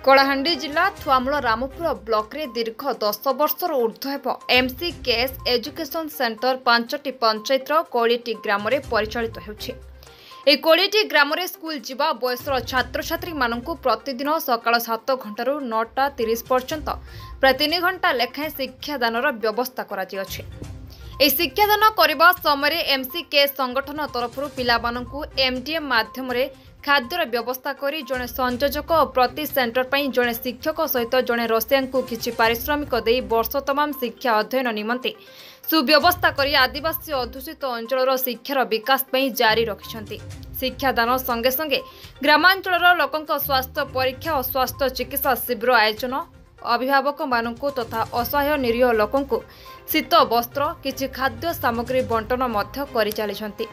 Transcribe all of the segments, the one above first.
कलाहांडी जिला थुआमूल रामपुर ब्लॉक रे दीर्घ 10 वर्षर ऊर्ध्व एमसीकेएस एजुकेशन सेंटर 5टी पंचायत 20टी ग्राम परिचालित होउछि। ए 20टी ग्राम स्कूल जीवा बयसर छात्र छात्री मानकु प्रतिदिन सकाळ 7 घंटारू 9:30 पर्यंत प्रति 3 घंटा लेखाएं शिक्षादानर व्यवस्था करा जिअछि। ए शिक्षादान करबा समय एमसीकेएस संगठन तरफरु पिला मानकु एमडीएम माध्यम रे खाद्यर व्यवस्था करी जड़े संयोजक और प्रति सेंटर पर जड़े शिक्षक सहित जड़े रसिया को किछि पारिश्रमिक दे वर्ष तमाम शिक्षा अध्ययन निमंते सुव्यवस्था करी आदिवासी अध्युषित अंचल शिक्षार विकास जारी रखिछन्ति। शिक्षादान संगे संगे ग्रामांचल लोकंक स्वास्थ्य परीक्षा और स्वास्थ्य चिकित्सा शिविर आयोजन अभिभावक मानकु तथा असहाय निरीह लोकंकु शीत वस्त्र किछि खाद्य सामग्री बंटन मध्य करि चलिछन्ति।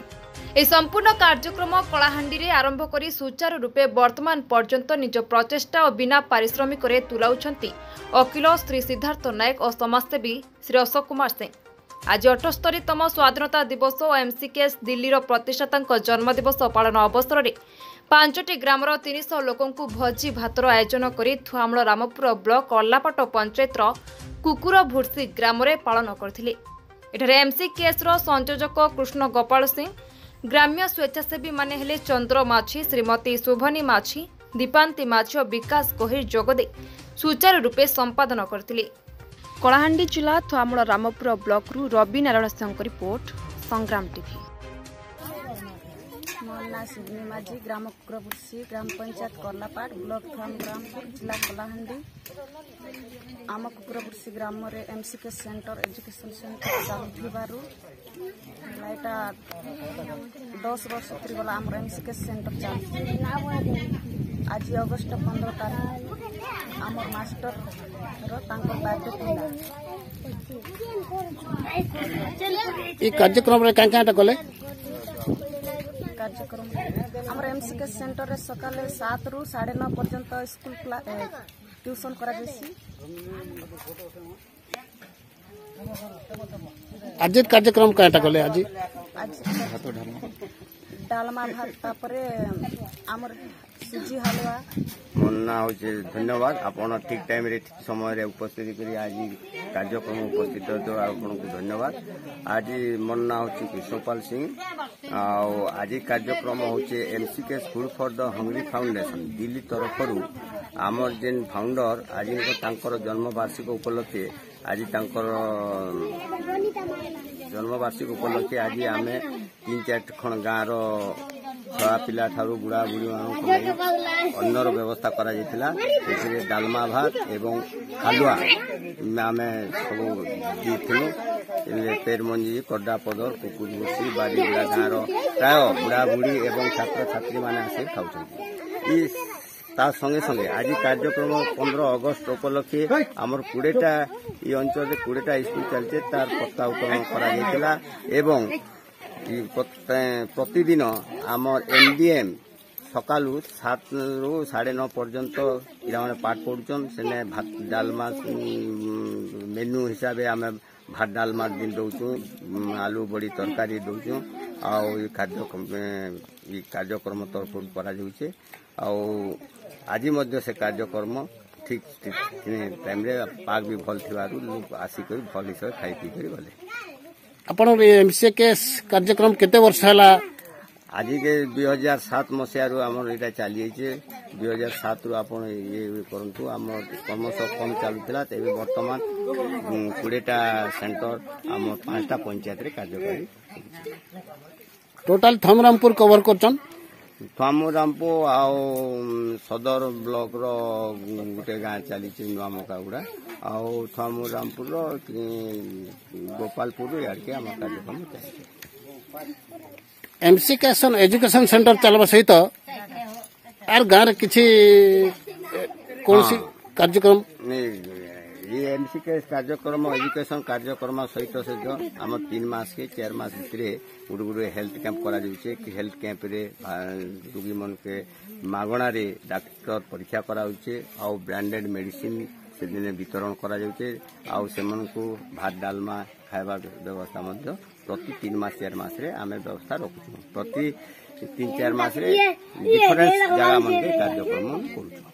ए संपूर्ण कार्यक्रम कलाहांडी रे आरंभ करी सुचारू रूपे वर्तमान पर्यंत निज प्रचेष्टा और बिना पारिश्रमिक रे तुलाउछन्ति अखिल श्री सिद्धार्थ नायक और समाजसेवी श्री अशोक कुमार सिंह। आज 78तम स्वाधीनता दिवस और एमसीकेएस दिल्ली प्रतिष्ठाता जन्मदिवस पालन अवसर में 5टी ग्राम 300 लोकंकु भोजी भातर आयोजन करी थुआमूल रामपुर ब्लॉक अल्लापाट पंचायत कुकुर भुर्सी ग्राम पालन करथिले। एठारे एमसीकेएस संयोजक कृष्ण गोपाल सिंह, ग्राम्य स्वेच्छासेवी माने हेले चंद्र माछी, श्रीमती शुभनी माछी, दीपांती माछी और विकास गोहिर जोगदे सुचारू रूपे संपादन करथिले। कलाहांडी जिला थुआमूल रामपुर ब्लॉक रु रवि नारायण सिंह रिपोर्ट, संग्राम टीवी। मोहन्ना सिद्धनी माझी, ग्राम कुकुरबुर्सी, ग्राम पंचायत कर्लापाट, ब्लॉक थुआमूल रामपुर, जिला कलाहांडी। आम कुकुरबुर्सी ग्राम रे एमसीकेएस सेंटर एजुकेशन सेंटर चालुथिबारु लाइटा 10 वर्ष गला आम एमसीकेएस सेंटर चालू। आज अगस्ट 15 तारीख आम मास्टर बर्थडे कार्यक्रम रे कांटा कले कार्यक्रम आम एमसीकेएस सेंटर रे सकाले 7 रु 9:30 पर्यंत स्कूल ट्यूशन करा जैसी। आज कार्यक्रम कांटा कले आज डालमा भात तापरे आमर सुजी हलवा। मन्ना होचे धन्यवाद आपण ठीक टाइम रे ठीक समय रे उपस्थित करी आज कार्यक्रम उपस्थित तो आपण को धन्यवाद। आज मन्ना होचे कृष्णपाल सिंह आज कार्यक्रम होचे MCKS food for the hungry foundation Delhi तरफरु आमर जेन फाउंडर आज तांकर जन्म वार्षिक उपलक्षे आज तांकर जन्म वार्षिक उपलक्षे आज आमे 3-4 खण गाँव छुआ पिला ठारू बुढ़ा बुढ़ी मान अन्नर व्यवस्था करा जाइथिला। डालमा भात एवं हालुआ आमे सब दीथिलु। पेर मंजी कड्डा पदर कुकुरबुर्सी बाड़ीगुड़ा गाँव प्राय बुढ़ा बुढ़ी एवं छात्र छात्री मैंने आसे खाऊछन्ति। तार संगे संगे आज कार्यक्रम 15 अगस्त उपलक्षे आमर 20टा ये अंचल 20टा स्कूल चलते तार पत्ताउकरण करा जाइथिला एवं प्रतिदिन आमर एमडीएम सकालू 7 रु 9:30 पर्यंत पिला पाठ पढ़ुचन सेने भात डालमा मेनू हिसाब से आम भात डालमा दिन दौचु आलू बड़ी तरकारी दौचु कार्यक्रम तरफ करा जाउछे। आज से कार्यक्रम ठीक टाइम रे पाग भी भल थिबारु लोग आसिक भल हिसाब खाई पी कर गले। आपण एमसीकेएस कार्यक्रम केते वर्ष हला? आज के 2007 मसीहारू आम यहाँ चली जाइए। 2007 रु आप ये करूँ आम क्रमश कम चलूला तेज बर्तमान 20टा सेंटर आम 5टा पंचायत कार्यकारी। टोटाल थमरामपुर कवर कर थमरामपुर आउ सदर ब्लॉक रो गोटे गाँ चली नुआ मकागुड़ा आउ थमरामपुर गोपालपुर याड़के आम कार्यक्रम चलते। एमसीकेएस एजुकेशन सेंटर चलवा सहित आर गाँव किसी कौन सी कार्यक्रम ये एमसीकेएस कार्यक्रम एजुकेशन कार्यक्रम सहित सहित आम 3 मास के 4 मास भितर गुटे गुटे हेल्थ कैंप करा जाउछे कि हेल्थ कैंप रे रोगी मन के मागणा रे डॉक्टर परीक्षा करा होउछे आउ ब्रांडेड मेडिसिन से दिन वितरण करा जाउछे आउ सेमन को भात डालमा खाइबा व्यवस्था मध्य प्रति 3 मास 4 मास रे आमे व्यवस्था रखुछु। प्रति 3-4 मास रे डिफरेंस जगह मन के कार्यक्रम करूछु।